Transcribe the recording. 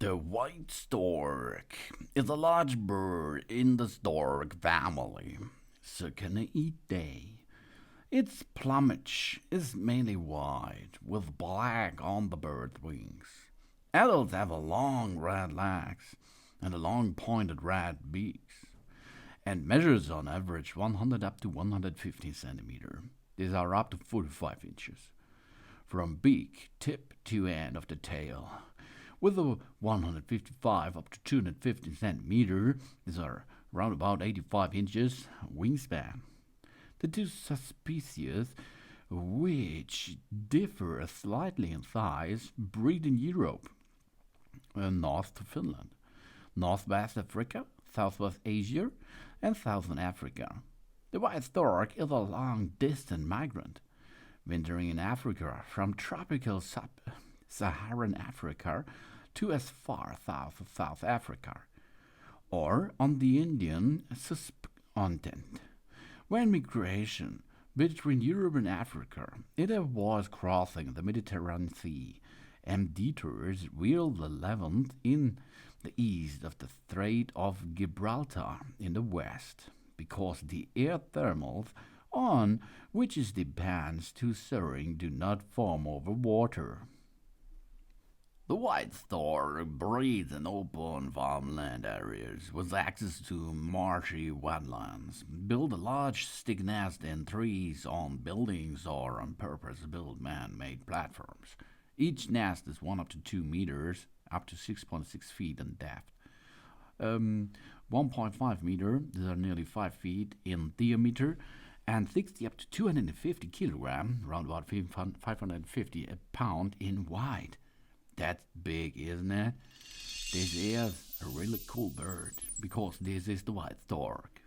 The white stork is a large bird in the stork family, Ciconiidae. Its plumage is mainly white, with black on the bird's wings. Adults have long red legs and long pointed red beaks, and measures on average 100 up to 150 centimeter. These are up to 45 inches. From beak tip to end of the tail, with a 155 up to 250 centimeter, these are around about 85 inches wingspan. The two subspecies, which differ slightly in size, breed in Europe, north to Finland, northwest Africa, southwest Asia, and southern Africa. The white stork is a long-distance migrant, wintering in Africa from tropical Sub-Saharan Africa to as far south as South Africa, or on the Indian subcontinent. When migration between Europe and Africa, it avoids crossing the Mediterranean Sea and detours via the Levant in the east of the Strait of Gibraltar in the west, because the air thermals on which it depends to soaring do not form over water. The white stork breeds in open farmland areas with access to marshy wetlands. Build a large stick nest in trees, on buildings, or on purpose-built man-made platforms. Each nest is 1 up to 2 meters, up to 6.6 feet in depth. 1.5 meter, these are nearly 5 feet in diameter, and 60 up to 250 kilogram, around about 550 a pound in weight. That's big, isn't it? This is a really cool bird, because this is the white stork.